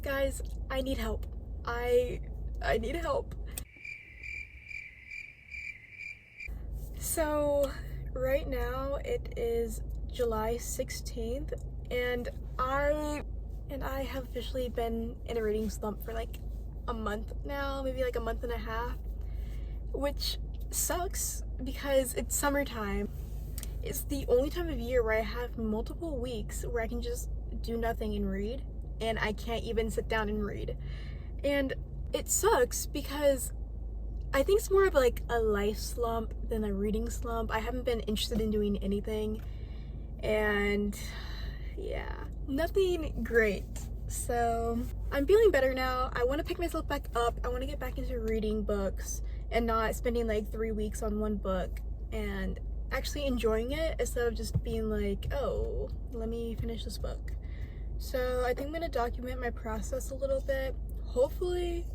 Guys, I need help. I need help. So right now it is July 16th and I have officially been in a reading slump for like a month now, maybe like a month and a half, which sucks because it's summertime. It's the only time of year where I have multiple weeks where I can just do nothing and read, and I can't even sit down and read. And it sucks because I think it's more of like a life slump than a reading slump. I haven't been interested in doing anything, and yeah, nothing great. So I'm feeling better now. I want to pick myself back up. I want to get back into reading books and not spending like 3 weeks on one book and actually enjoying it instead of just being like, oh, let me finish this book. So I think I'm going to document my process a little bit, hopefully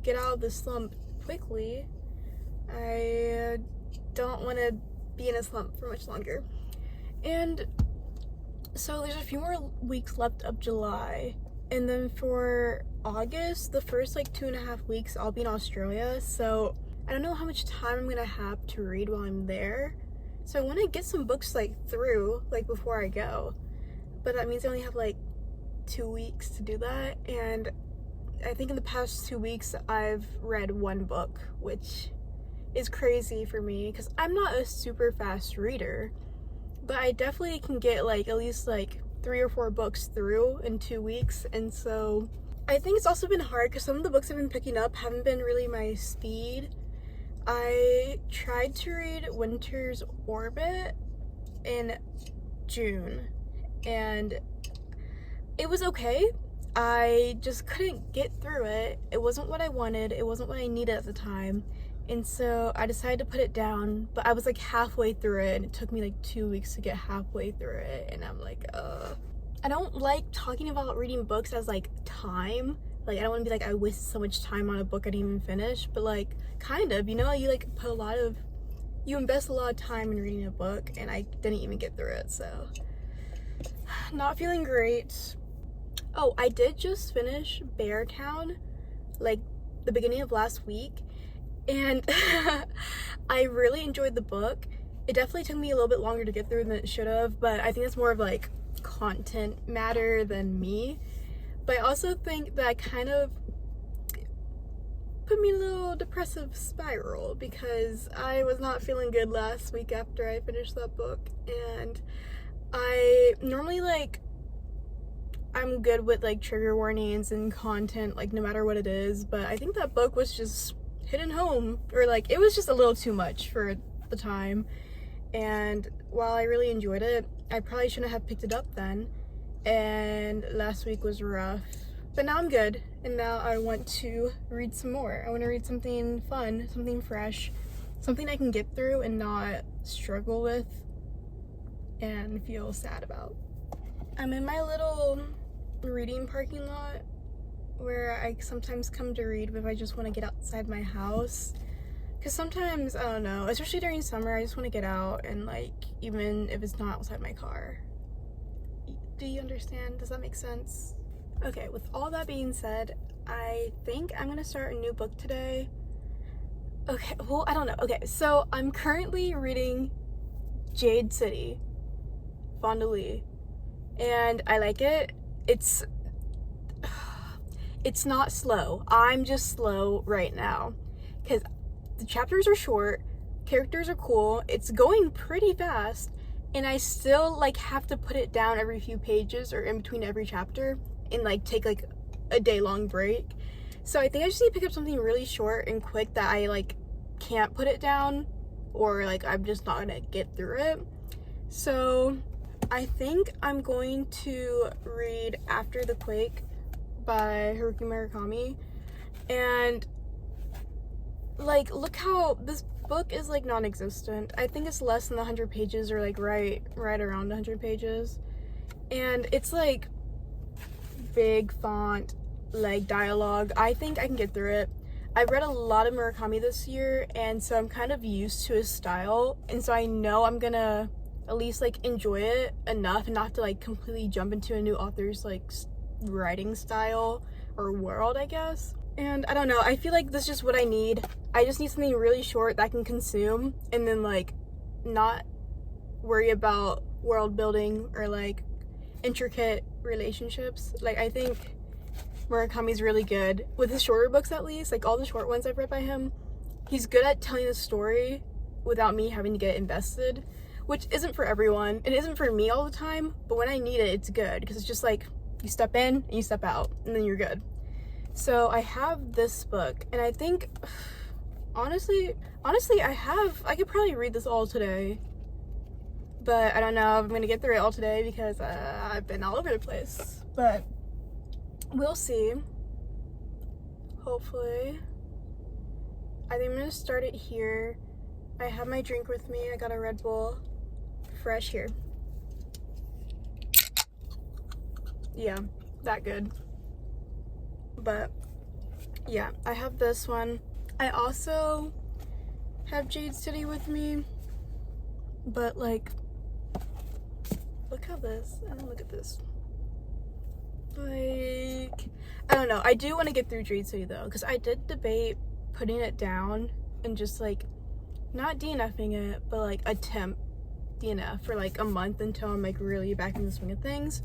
get out of the slump quickly. I don't want to be in a slump for much longer. And so there's a few more weeks left of July, and then for August, the first like 2.5 weeks, I'll be in Australia. So I don't know how much time I'm gonna have to read while I'm there. So I want to get some books like through like before I go, but that means I only have like 2 weeks to do that. And I think in the past 2 weeks I've read one book, which is crazy for me because I'm not a super fast reader, but I definitely can get like at least like 3 or 4 books through in 2 weeks. And so I think it's also been hard because some of the books I've been picking up haven't been really my speed. I tried to read Winter's Orbit in June and it was okay. I just couldn't get through it. It wasn't what I wanted. It wasn't what I needed at the time. And so I decided to put it down, but I was like halfway through it and it took me like 2 weeks to get halfway through it. And I'm like, I don't like talking about reading books as like time. Like, I don't want to be like, I wasted so much time on a book I didn't even finish, but like, kind of, you know, you like you invest a lot of time in reading a book, and I didn't even get through it, so not feeling great. Oh, I did just finish Beartown, like the beginning of last week, and I really enjoyed the book. It definitely took me a little bit longer to get through than it should have, but I think it's more of like content matter than me. But I also think that kind of put me in a little depressive spiral because I was not feeling good last week after I finished that book. And I normally I'm good with like trigger warnings and content, like no matter what it is, but I think that book was just hitting home, or like it was just a little too much for the time. And while I really enjoyed it, I probably shouldn't have picked it up then. And last week was rough, but now I'm good, and now I want to read some more. I want to read something fun, something fresh, something I can get through and not struggle with and feel sad about. I'm in my little reading parking lot where I sometimes come to read if I just want to get outside my house, because sometimes, I don't know, especially during summer, I just want to get out, and like even if it's not outside my car. Do you understand? Does that make sense? Okay, with all that being said, I think I'm gonna start a new book today. Okay, well, I don't know. Okay, so I'm currently reading Jade City, Fonda Lee, and I like it. It's not slow. I'm just slow right now because the chapters are short, characters are cool, it's going pretty fast, and I still like have to put it down every few pages or in between every chapter and like take like a day-long break. So I think I just need to pick up something really short and quick that I like can't put it down, or like I'm just not gonna get through it. So I think I'm going to read After the Quake by Haruki Murakami. And like, look how this book is like non-existent. I think it's less than 100 pages, or like right around 100 pages, and it's like big font, like dialogue. I think I can get through it. I've read a lot of Murakami this year, and so I'm kind of used to his style, and so I know I'm gonna at least like enjoy it enough and not to like completely jump into a new author's like writing style or world, I guess. And I don't know, I feel like this is just what I need. I just need something really short that I can consume and then like not worry about world building or like intricate relationships. Like I think Murakami's really good with his shorter books, at least like all the short ones I've read by him. He's good at telling a story without me having to get invested, which isn't for everyone and isn't for me all the time, but when I need it, it's good because it's just like you step in and you step out and then you're good. So I have this book and I think honestly I could probably read this all today, but I don't know if I'm gonna get through it all today because I've been all over the place, but we'll see. Hopefully. I think I'm gonna start it here. I have my drink with me. I got a Red Bull fresh here. Yeah, that good. But yeah, I have this one. I also have Jade City with me, but like, look at this. Look at this. Like, I don't know. I do want to get through Jade City though, because I did debate putting it down and just like not DNFing it, but like attempt DNF for like a month until I'm like really back in the swing of things.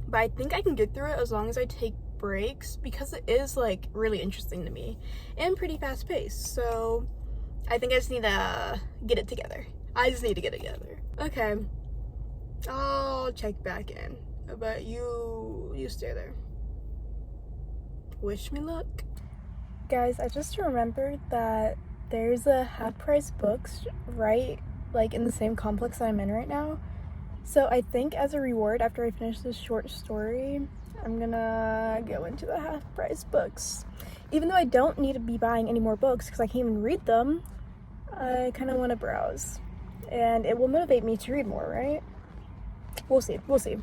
But I think I can get through it as long as I take breaks because it is like really interesting to me and pretty fast paced. So I think I just need to get it together. I just need to get it together. Okay, I'll check back in, but you stay there. Wish me luck. Guys, I just remembered that there's a Half Price Books right like in the same complex that I'm in right now. So I think as a reward after I finish this short story, I'm gonna go into the Half Price Books. Even though I don't need to be buying any more books because I can't even read them, I kind of want to browse. And it will motivate me to read more, right? We'll see. We'll see.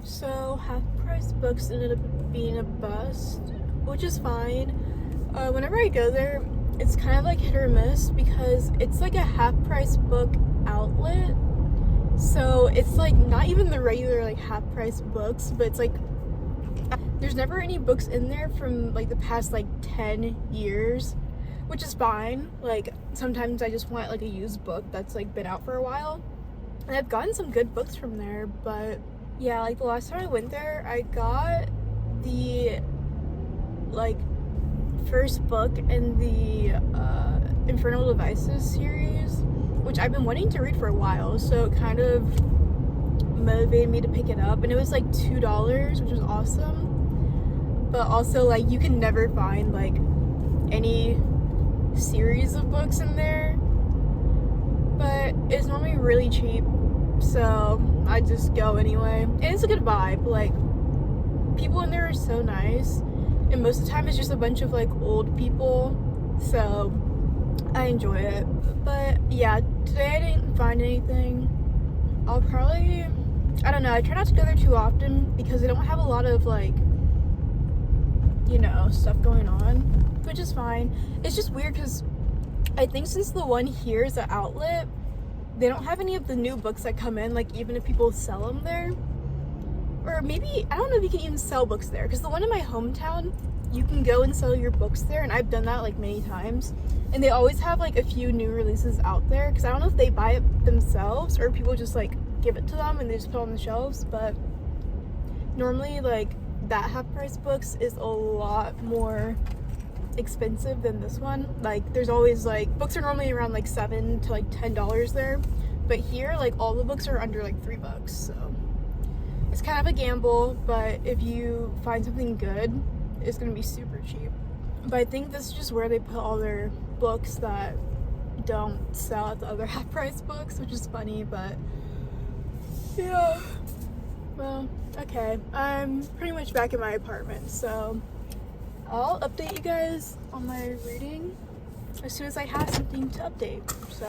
So Half Price Books ended up being a bust, which is fine. Whenever I go there, it's kind of like hit or miss because it's like a half price book outlet. So it's like not even the regular like half price books, but it's like there's never any books in there from like the past like 10 years, which is fine. Like sometimes I just want like a used book that's like been out for a while, and I've gotten some good books from there. But yeah, like the last time I went there, I got the like first book in the Infernal Devices series, which I've been wanting to read for a while, so it kind of motivated me to pick it up, and it was like $2, which was awesome. But also like you can never find like any series of books in there, but it's normally really cheap, so I just go anyway, and it's a good vibe. Like people in there are so nice, and most of the time it's just a bunch of like old people, so I enjoy it. But yeah, today I didn't find anything. I'll probably, I don't know, I try not to go there too often because they don't have a lot of like, you know, stuff going on, which is fine. It's just weird because I think since the one here is an outlet, they don't have any of the new books that come in, like even if people sell them there. Or maybe, I don't know if you can even sell books there, because the one in my hometown, you can go and sell your books there, and I've done that like many times, and they always have like a few new releases out there, because I don't know if they buy it themselves or people just like give it to them and they just put it on the shelves. But normally like that Half Price Books is a lot more expensive than this one. Like there's always like, books are normally around like $7 to like $10 there, but here like all the books are under like $3, so it's kind of a gamble. But if you find something good, it's gonna be super cheap. But I think this is just where they put all their books that don't sell at the other Half Price Books, which is funny. But yeah, well, okay, I'm pretty much back in my apartment, so I'll update you guys on my reading as soon as I have something to update. So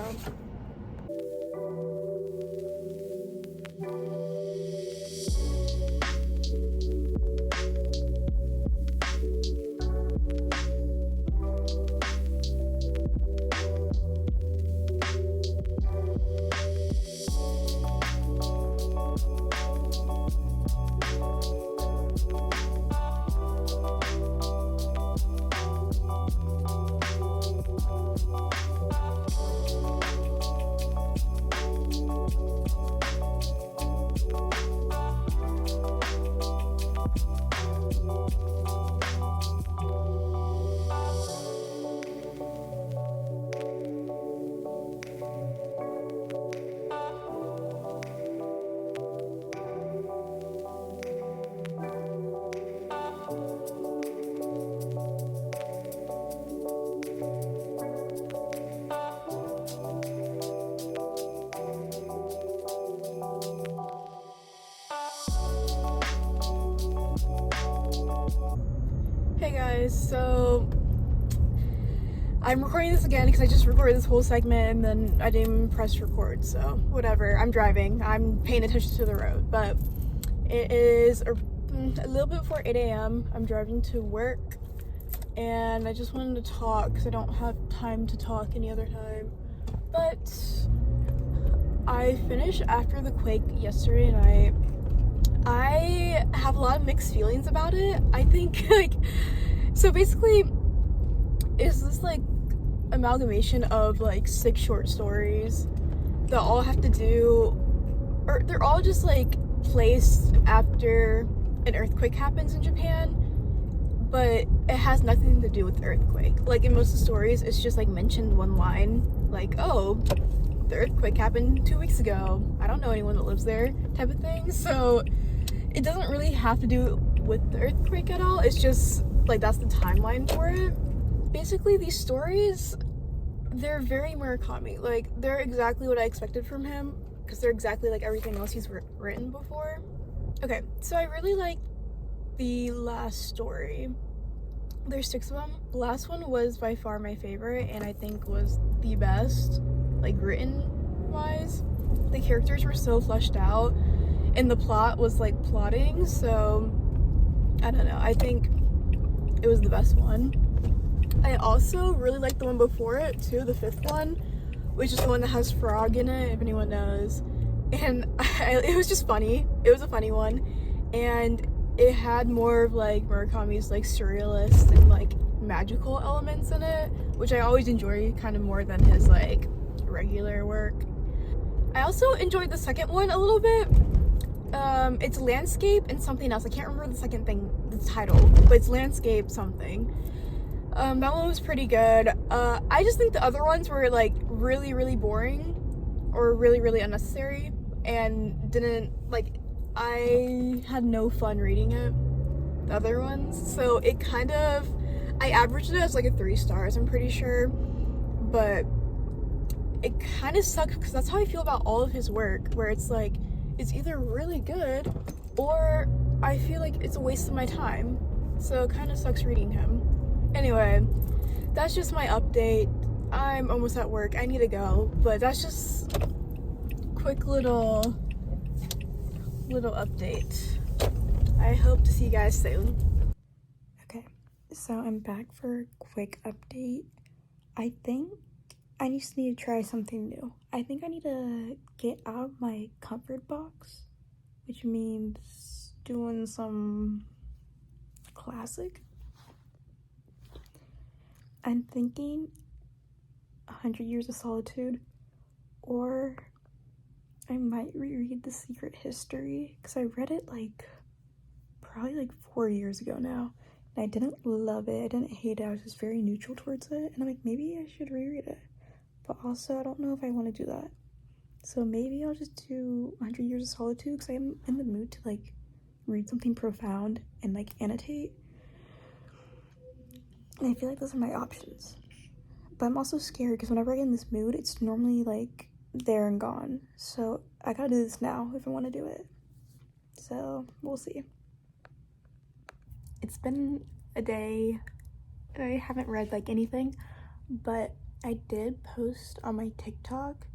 hey guys, so I'm recording this again because I just recorded this whole segment and then I didn't even press record, so whatever. I'm driving, I'm paying attention to the road, but it is a little bit before 8 a.m. I'm driving to work and I just wanted to talk because I don't have time to talk any other time. But I finished after the quake yesterday night. I have a lot of mixed feelings about it. I think so basically it's this amalgamation of 6 short stories that all have to do, or they're all just placed after an earthquake happens in Japan, but it has nothing to do with the earthquake. In most of the stories, it's just mentioned one line, oh, the earthquake happened 2 weeks ago. I don't know anyone that lives there, type of thing. So it doesn't really have to do with the earthquake at all. It's just that's the timeline for it. Basically, these stories, they're very Murakami. They're exactly what I expected from him because they're exactly like everything else he's written before. Okay, so I really like the last story. There's 6 of them. The last one was by far my favorite and I think was the best, written wise. The characters were so fleshed out and the plot was plotting, so I don't know, I think it was the best one. I also really like the one before it too, the 5th one, which is the one that has frog in it, if anyone knows. And it was just funny. It was a funny one, and it had more of Murakami's surrealist and magical elements in it, which I always enjoy kind of more than his regular work. I also enjoyed the second one a little bit. It's landscape and something else. I can't remember the second thing, the title, but it's landscape something. That one was pretty good. I just think the other ones were really, really boring or really, really unnecessary and didn't I had no fun reading it, the other ones. So it kind of, I averaged it as a 3 stars, I'm pretty sure, but it kind of sucked because that's how I feel about all of his work, where it's it's either really good or I feel it's a waste of my time. So it kind of sucks reading him. Anyway, that's just my update. I'm almost at work. I need to go, but that's just quick little update. I hope to see you guys soon. Okay, so I'm back for a quick update. I think I just need to try something new. I think I need to get out of my comfort box, which means doing some classic. I'm thinking 100 Years of Solitude, or I might reread The Secret History, because I read it probably 4 years ago now, and I didn't love it, I didn't hate it, I was just very neutral towards it, and I'm maybe I should reread it, but also I don't know if I want to do that. So maybe I'll just do 100 Years of Solitude, because I'm in the mood to read something profound and annotate. And I feel those are my options. But I'm also scared because whenever I get in this mood, it's normally there and gone. So I gotta do this now if I want to do it. So we'll see. It's been a day and I haven't read like anything, but I did post on my TikTok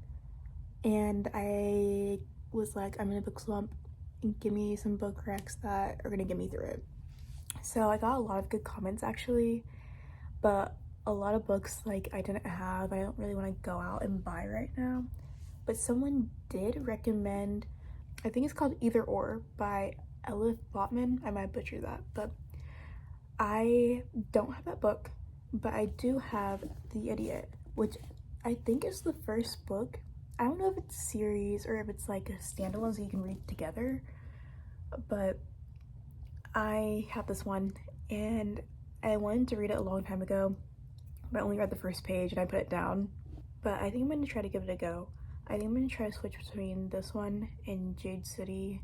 and I was like, I'm in a book slump and give me some book recs that are gonna get me through it. So I got a lot of good comments actually, but a lot of books like I didn't have, I don't really want to go out and buy right now. But someone did recommend, I think it's called Either Or by Elif Botman. I might butcher that, but I don't have that book, but I do have The Idiot, which I think is the first book. I don't know if it's a series or if it's like a standalone so you can read together, but I have this one and I wanted to read it a long time ago, but I only read the first page and I put it down. But I think I'm gonna try to give it a go. I think I'm gonna try to switch between this one and Jade City,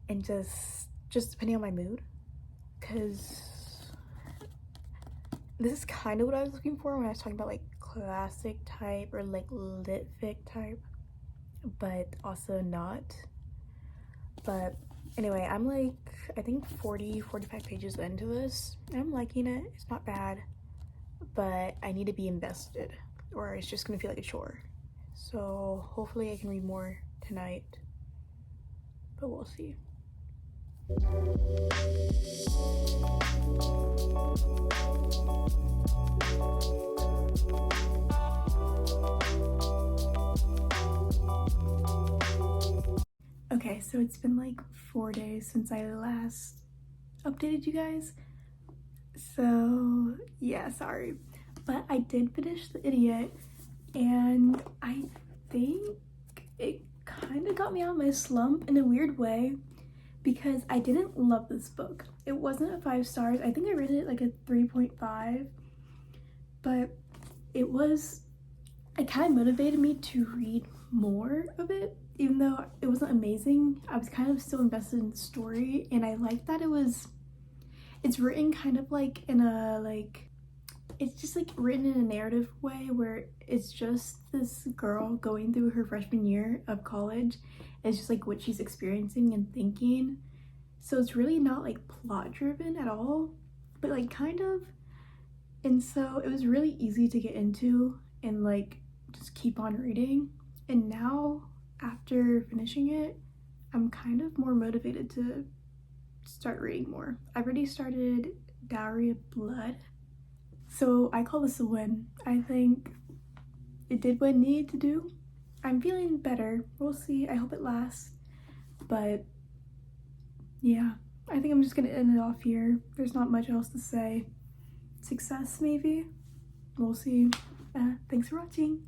and just depending on my mood, because this is kind of what I was looking for when I was talking about like classic type or like lit fic type, but also not. But anyway, I'm like, I think 45 pages into this. I'm liking it. It's not bad, but I need to be invested or it's just gonna feel like a chore. So hopefully I can read more tonight, but we'll see. Okay, so it's been like 4 days since I last updated you guys. So yeah, sorry. But I did finish The Idiot and I think it kind of got me out of my slump in a weird way because I didn't love this book. It wasn't a 5 stars. I think I rated it like a 3.5, but it kind of motivated me to read more of it. Even though it wasn't amazing, I was kind of still invested in the story, and I like that it's written kind of like in a it's just like written in a narrative way where it's just this girl going through her freshman year of college. It's just like what she's experiencing and thinking. So it's really not like plot driven at all, but like kind of. And so it was really easy to get into and like just keep on reading. And now after finishing it, I'm kind of more motivated to start reading more. I've already started Dowry of Blood. So I call this a win. I think it did what it needed to do. I'm feeling better. We'll see. I hope it lasts. But yeah, I think I'm just gonna end it off here. There's not much else to say. Success, maybe? We'll see. Thanks for watching.